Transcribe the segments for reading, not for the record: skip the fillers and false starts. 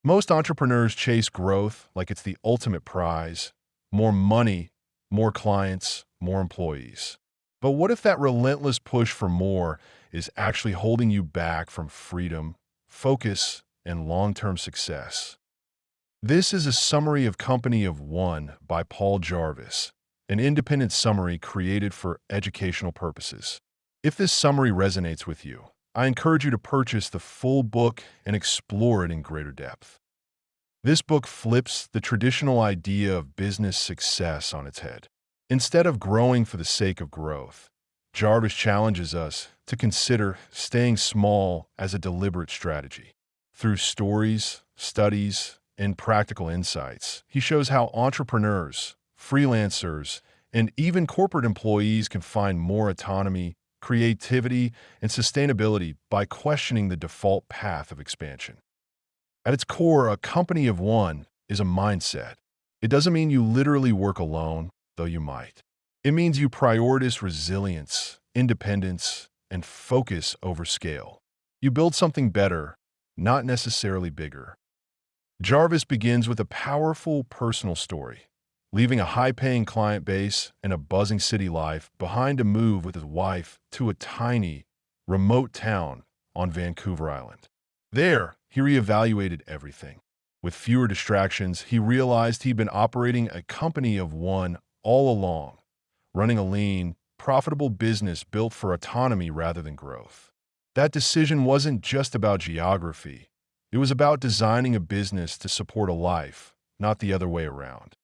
Most entrepreneurs chase growth like it's the ultimate prize: more money, more clients, more employees. But what if that relentless push for more is actually holding you back from freedom, focus, and long-term success? This is a summary of Company of One by Paul Jarvis, an independent summary created for educational purposes. If this summary resonates with you, I encourage you to purchase the full book and explore it in greater depth. This book flips the traditional idea of business success on its head. Instead of growing for the sake of growth, Jarvis challenges us to consider staying small as a deliberate strategy. Through stories, studies, and practical insights, he shows how entrepreneurs, freelancers, and even corporate employees can find more autonomy, creativity, and sustainability by questioning the default path of expansion. At its core, a company of one is a mindset. It doesn't mean you literally work alone, though you might. It means you prioritize resilience, independence, and focus over scale. You build something better, not necessarily bigger. Jarvis begins with a powerful personal story, leaving a high-paying client base and a buzzing city life behind to move with his wife to a tiny, remote town on Vancouver Island. There, he reevaluated everything. With fewer distractions, he realized he'd been operating a company of one all along, running a lean, profitable business built for autonomy rather than growth. That decision wasn't just about geography. It was about designing a business to support a life, not the other way around.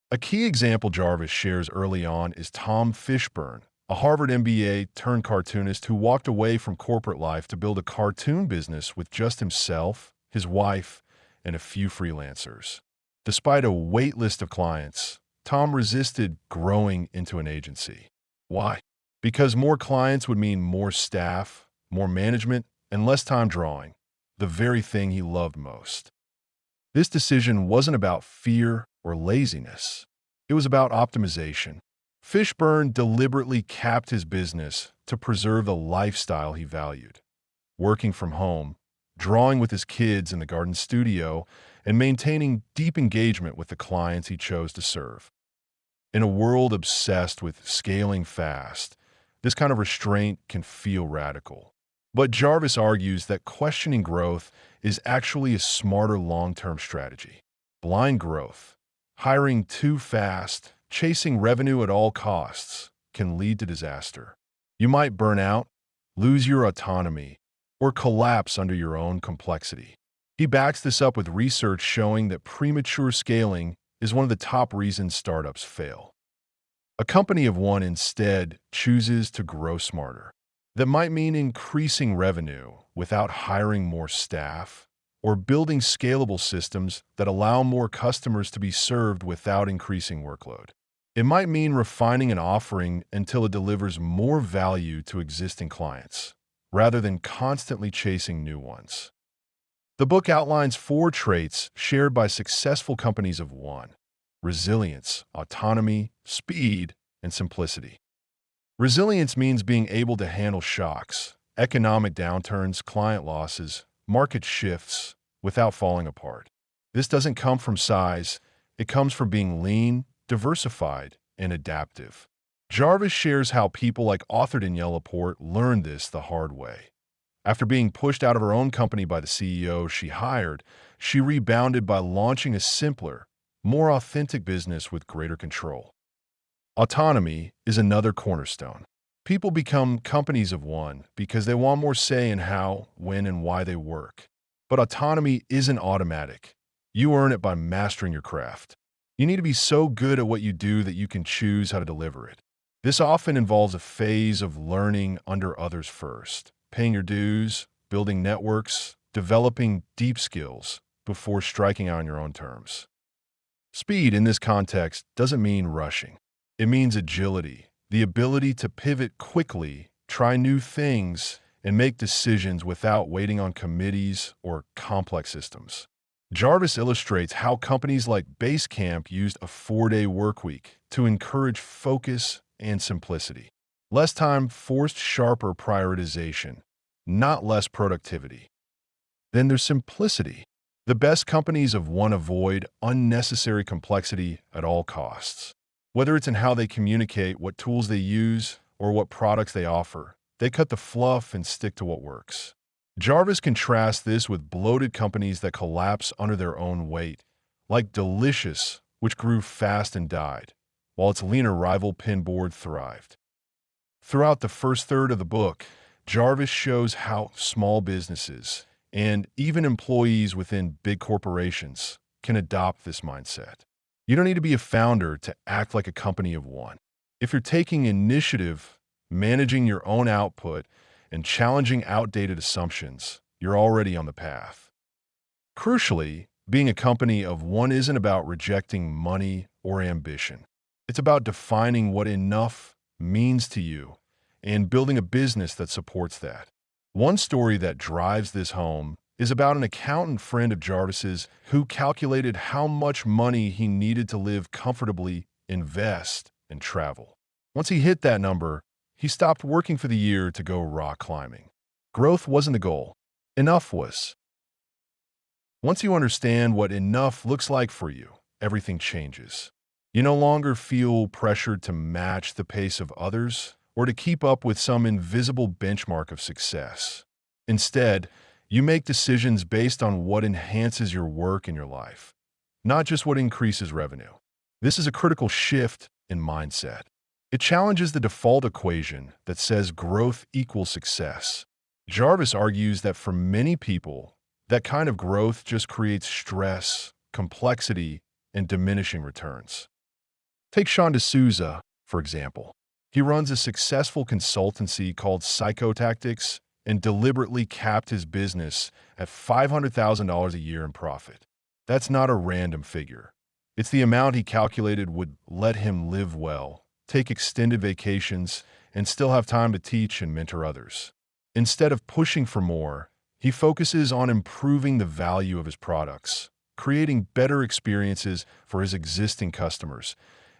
A key example Jarvis shares early on is Tom Fishburne, a Harvard MBA turned cartoonist who walked away from corporate life to build a cartoon business with just himself, his wife, and a few freelancers. Despite a wait list of clients, Tom resisted growing into an agency. Why? Because more clients would mean more staff, more management, and less time drawing, the very thing he loved most. This decision wasn't about fear or laziness. It was about optimization. Fishburne deliberately capped his business to preserve the lifestyle he valued: working from home, drawing with his kids in the garden studio, and maintaining deep engagement with the clients he chose to serve. In a world obsessed with scaling fast, this kind of restraint can feel radical. But Jarvis argues that questioning growth is actually a smarter long-term strategy. Blind growth, hiring too fast, chasing revenue at all costs, can lead to disaster. You might burn out, lose your autonomy, or collapse under your own complexity. He backs this up with research showing that premature scaling is one of the top reasons startups fail. A company of one instead chooses to grow smarter. That might mean increasing revenue without hiring more staff, or building scalable systems that allow more customers to be served without increasing workload. It might mean refining an offering until it delivers more value to existing clients, rather than constantly chasing new ones. The book outlines 4 traits shared by successful companies of one: resilience, autonomy, speed, and simplicity. Resilience means being able to handle shocks, economic downturns, client losses, market shifts without falling apart. This doesn't come from size, it comes from being lean, diversified, and adaptive. Jarvis shares how people like Arthur Danielle Laporte learned this the hard way. After being pushed out of her own company by the CEO she hired, she rebounded by launching a simpler, more authentic business with greater control. Autonomy is another cornerstone. People become companies of one because they want more say in how, when, and why they work. But autonomy isn't automatic. You earn it by mastering your craft. You need to be so good at what you do that you can choose how to deliver it. This often involves a phase of learning under others first, paying your dues, building networks, developing deep skills before striking out on your own terms. Speed in this context doesn't mean rushing. It means agility, the ability to pivot quickly, try new things, and make decisions without waiting on committees or complex systems. Jarvis illustrates how companies like Basecamp used a 4-day workweek to encourage focus and simplicity. Less time forced sharper prioritization, not less productivity. Then there's simplicity. The best companies of one avoid unnecessary complexity at all costs. Whether it's in how they communicate, what tools they use, or what products they offer, they cut the fluff and stick to what works. Jarvis contrasts this with bloated companies that collapse under their own weight, like Delicious, which grew fast and died, while its leaner rival Pinboard thrived. Throughout the first third of the book, Jarvis shows how small businesses, and even employees within big corporations, can adopt this mindset. You don't need to be a founder to act like a company of one. If you're taking initiative, managing your own output, and challenging outdated assumptions, you're already on the path. Crucially, being a company of one isn't about rejecting money or ambition. It's about defining what enough means to you and building a business that supports that. One story that drives this home is about an accountant friend of Jarvis's who calculated how much money he needed to live comfortably, invest, and travel. Once he hit that number, he stopped working for the year to go rock climbing. Growth wasn't the goal. Enough was. Once you understand what enough looks like for you, everything changes. You no longer feel pressured to match the pace of others or to keep up with some invisible benchmark of success. Instead, you make decisions based on what enhances your work and your life, not just what increases revenue. This is a critical shift in mindset. It challenges the default equation that says growth equals success. Jarvis argues that for many people, that kind of growth just creates stress, complexity, and diminishing returns. Take Sean D'Souza, for example. He runs a successful consultancy called Psychotactics and deliberately capped his business at $500,000 a year in profit. That's not a random figure. It's the amount he calculated would let him live well, take extended vacations, and still have time to teach and mentor others. Instead of pushing for more, he focuses on improving the value of his products, creating better experiences for his existing customers,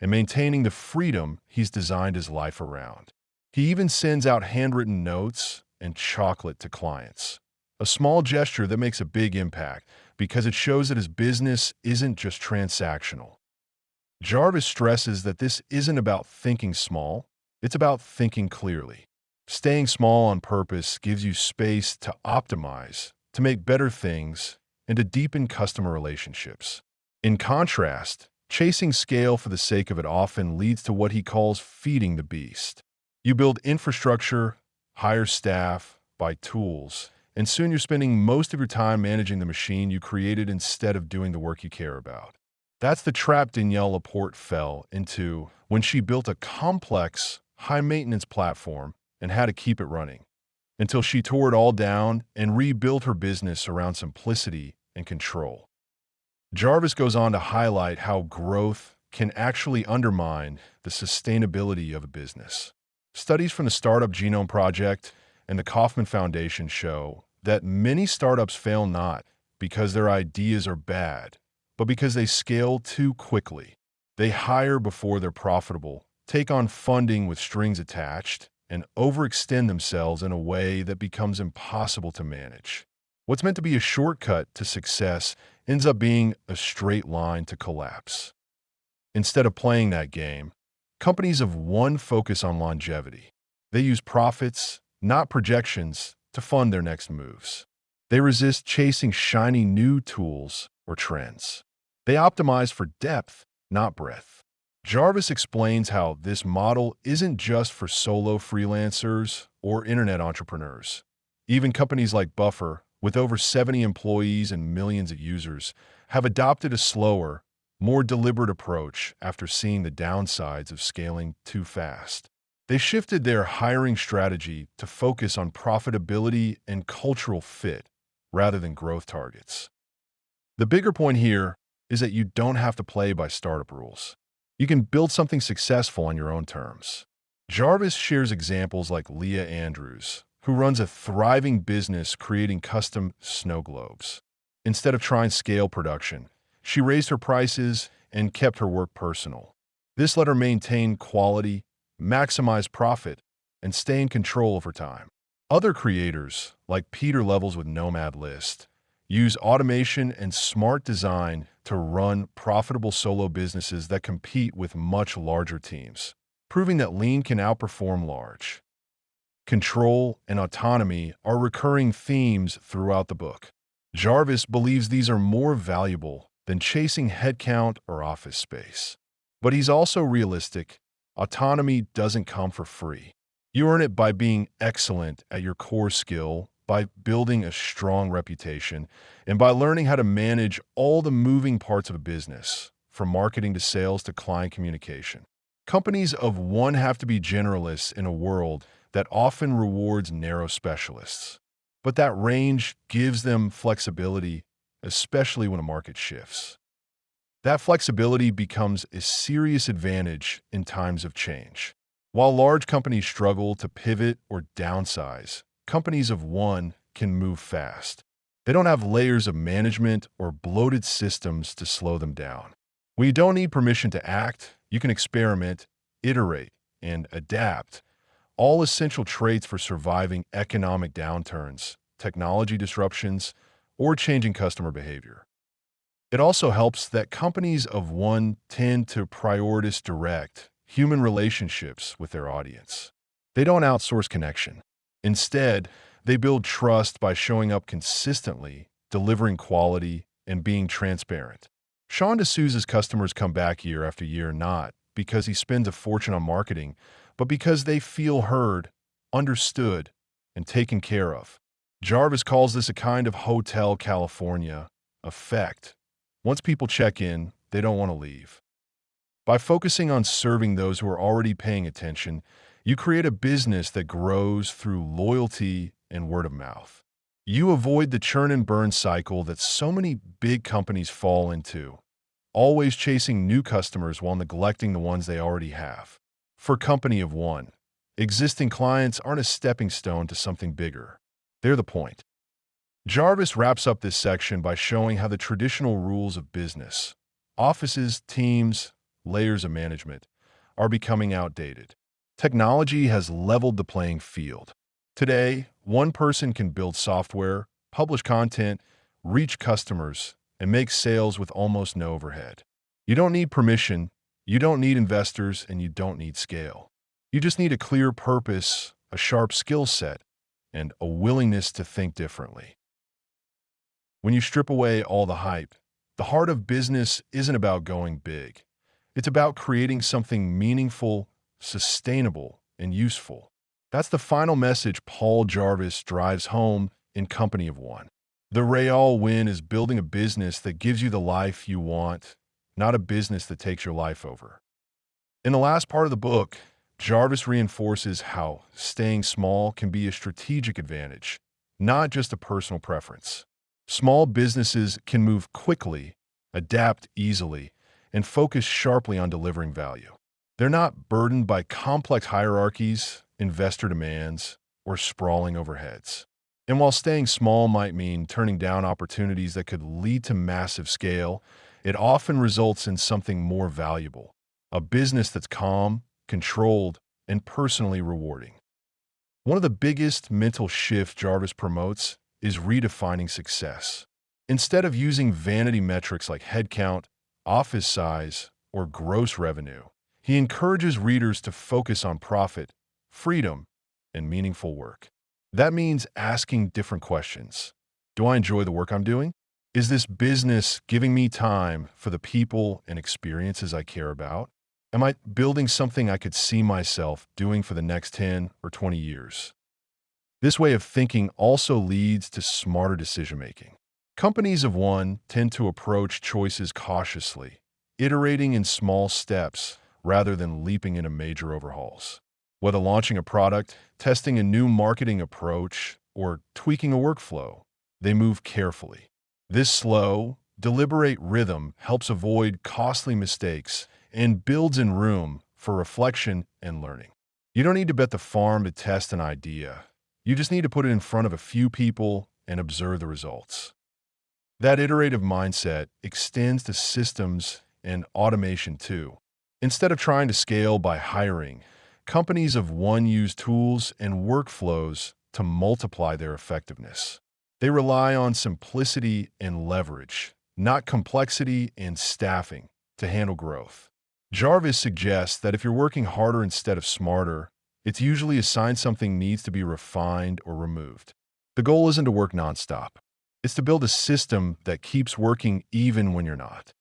and maintaining the freedom he's designed his life around. He even sends out handwritten notes and chocolate to clients. A small gesture that makes a big impact because it shows that his business isn't just transactional. Jarvis stresses that this isn't about thinking small, it's about thinking clearly. Staying small on purpose gives you space to optimize, to make better things, and to deepen customer relationships. In contrast, chasing scale for the sake of it often leads to what he calls feeding the beast. You build infrastructure, hire staff, buy tools, and soon you're spending most of your time managing the machine you created instead of doing the work you care about. That's the trap Danielle Laporte fell into when she built a complex, high-maintenance platform and had to keep it running, until she tore it all down and rebuilt her business around simplicity and control. Jarvis goes on to highlight how growth can actually undermine the sustainability of a business. Studies from the Startup Genome Project and the Kauffman Foundation show that many startups fail not because their ideas are bad, but because they scale too quickly. They hire before they're profitable, take on funding with strings attached, and overextend themselves in a way that becomes impossible to manage. What's meant to be a shortcut to success ends up being a straight line to collapse. Instead of playing that game, companies of one focus on longevity. They use profits, not projections, to fund their next moves. They resist chasing shiny new tools or trends. They optimize for depth, not breadth. Jarvis explains how this model isn't just for solo freelancers or internet entrepreneurs. Even companies like Buffer, with over 70 employees and millions of users, have adopted a slower, more deliberate approach after seeing the downsides of scaling too fast. They shifted their hiring strategy to focus on profitability and cultural fit rather than growth targets. The bigger point here is that you don't have to play by startup rules. You can build something successful on your own terms. Jarvis shares examples like Leah Andrews, who runs a thriving business creating custom snow globes. Instead of trying scale production, she raised her prices and kept her work personal. This let her maintain quality, maximize profit, and stay in control over time. Other creators, like Peter Levels with Nomad List, use automation and smart design to run profitable solo businesses that compete with much larger teams, proving that lean can outperform large. Control and autonomy are recurring themes throughout the book. Jarvis believes these are more valuable than chasing headcount or office space. But he's also realistic. Autonomy doesn't come for free. You earn it by being excellent at your core skill, by building a strong reputation, and by learning how to manage all the moving parts of a business, from marketing to sales to client communication. Companies of one have to be generalists in a world that often rewards narrow specialists. But that range gives them flexibility, especially when a market shifts. That flexibility becomes a serious advantage in times of change. While large companies struggle to pivot or downsize, companies of one can move fast. They don't have layers of management or bloated systems to slow them down. When you don't need permission to act, you can experiment, iterate, and adapt, all essential traits for surviving economic downturns, technology disruptions, or changing customer behavior. It also helps that companies of one tend to prioritize direct, human relationships with their audience. They don't outsource connection. Instead, they build trust by showing up consistently, delivering quality, and being transparent. Sean D'Souza's customers come back year after year not because he spends a fortune on marketing, but because they feel heard, understood, and taken care of. Jarvis calls this a kind of Hotel California effect. Once people check in, they don't want to leave. By focusing on serving those who are already paying attention, you create a business that grows through loyalty and word of mouth. You avoid the churn and burn cycle that so many big companies fall into, always chasing new customers while neglecting the ones they already have. For Company of One, existing clients aren't a stepping stone to something bigger. They're the point. Jarvis wraps up this section by showing how the traditional rules of business, offices, teams, layers of management, are becoming outdated. Technology has leveled the playing field. Today, one person can build software, publish content, reach customers, and make sales with almost no overhead. You don't need permission, you don't need investors, and you don't need scale. You just need a clear purpose, a sharp skill set, and a willingness to think differently. When you strip away all the hype, the heart of business isn't about going big. It's about creating something meaningful, sustainable, and useful. That's the final message Paul Jarvis drives home in Company of One. The real win is building a business that gives you the life you want, not a business that takes your life over. In the last part of the book, Jarvis reinforces how staying small can be a strategic advantage, not just a personal preference. Small businesses can move quickly, adapt easily, and focus sharply on delivering value. They're not burdened by complex hierarchies, investor demands, or sprawling overheads. And while staying small might mean turning down opportunities that could lead to massive scale, it often results in something more valuable, a business that's calm, controlled, and personally rewarding. One of the biggest mental shifts Jarvis promotes is redefining success. Instead of using vanity metrics like headcount, office size, or gross revenue, he encourages readers to focus on profit, freedom, and meaningful work. That means asking different questions. Do I enjoy the work I'm doing? Is this business giving me time for the people and experiences I care about? Am I building something I could see myself doing for the next 10 or 20 years? This way of thinking also leads to smarter decision-making. Companies of one tend to approach choices cautiously, iterating in small steps rather than leaping into major overhauls. Whether launching a product, testing a new marketing approach, or tweaking a workflow, they move carefully. This slow, deliberate rhythm helps avoid costly mistakes and builds in room for reflection and learning. You don't need to bet the farm to test an idea. You just need to put it in front of a few people and observe the results. That iterative mindset extends to systems and automation too. Instead of trying to scale by hiring, companies of one use tools and workflows to multiply their effectiveness. They rely on simplicity and leverage, not complexity and staffing, to handle growth. Jarvis suggests that if you're working harder instead of smarter, it's usually a sign something needs to be refined or removed. The goal isn't to work nonstop. It's to build a system that keeps working even when you're not.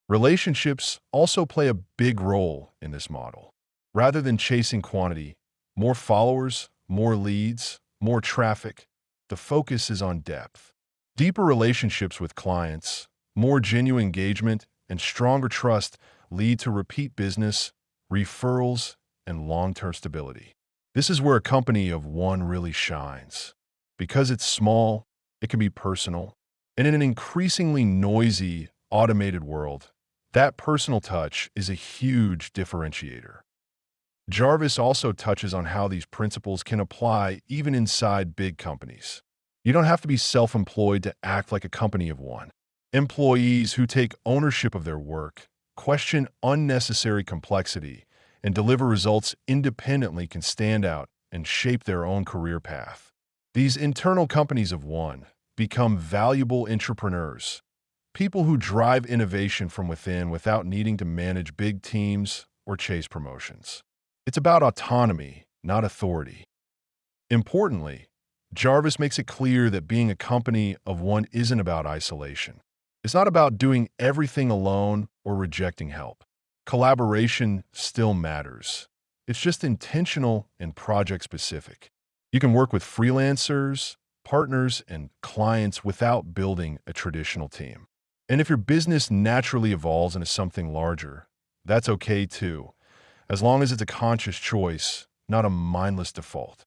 Relationships also play a big role in this model. Rather than chasing quantity, more followers, more leads, more traffic, the focus is on depth. Deeper relationships with clients, more genuine engagement, and stronger trust lead to repeat business, referrals, and long-term stability. This is where a company of one really shines. Because it's small, it can be personal, and in an increasingly noisy, automated world, that personal touch is a huge differentiator. Jarvis also touches on how these principles can apply even inside big companies. You don't have to be self-employed to act like a company of one. Employees who take ownership of their work, question unnecessary complexity, and deliver results independently can stand out and shape their own career path. These internal companies of one become valuable entrepreneurs, people who drive innovation from within without needing to manage big teams or chase promotions. It's about autonomy, not authority. Importantly, Jarvis makes it clear that being a company of one isn't about isolation. It's not about doing everything alone or rejecting help. Collaboration still matters. It's just intentional and project-specific. You can work with freelancers, partners, and clients without building a traditional team. And if your business naturally evolves into something larger, that's okay too, as long as it's a conscious choice, not a mindless default.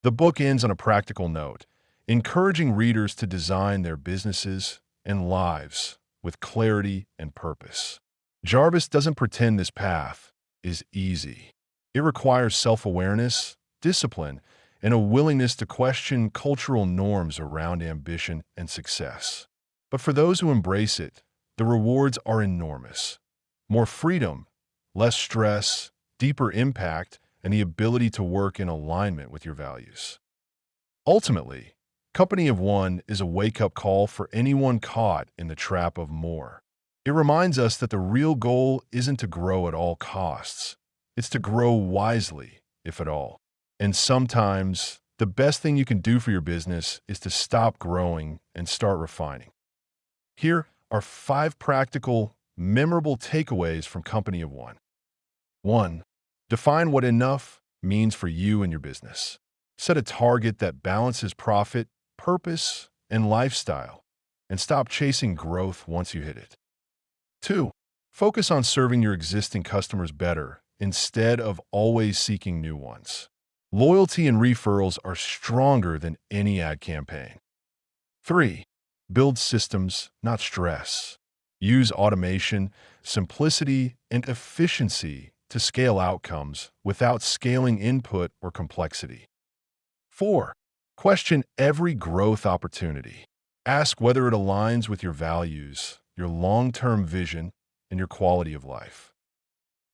The book ends on a practical note, encouraging readers to design their businesses and lives with clarity and purpose. Jarvis doesn't pretend this path is easy. It requires self-awareness, discipline, and a willingness to question cultural norms around ambition and success. But for those who embrace it, the rewards are enormous. More freedom, less stress, deeper impact, and the ability to work in alignment with your values. Ultimately, Company of One is a wake-up call for anyone caught in the trap of more. It reminds us that the real goal isn't to grow at all costs. It's to grow wisely, if at all. And sometimes, the best thing you can do for your business is to stop growing and start refining. Here are 5 practical, memorable takeaways from Company of One. 1. Define what enough means for you and your business. Set a target that balances profit, purpose, and lifestyle, and stop chasing growth once you hit it. 2. Focus on serving your existing customers better instead of always seeking new ones. Loyalty and referrals are stronger than any ad campaign. 3. Build systems, not stress. Use automation, simplicity, and efficiency to scale outcomes without scaling input or complexity. 4. Question every growth opportunity. Ask whether it aligns with your values, your long-term vision, and your quality of life.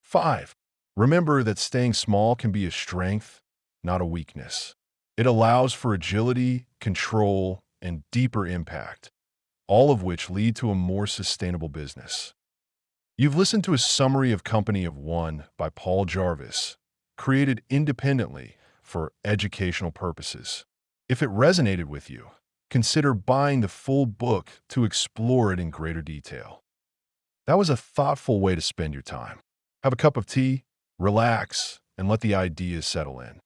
5. Remember that staying small can be a strength, not a weakness. It allows for agility, control, and deeper impact, all of which lead to a more sustainable business. You've listened to a summary of Company of One by Paul Jarvis, created independently for educational purposes. If it resonated with you, consider buying the full book to explore it in greater detail. That was a thoughtful way to spend your time. Have a cup of tea, relax, and let the ideas settle in.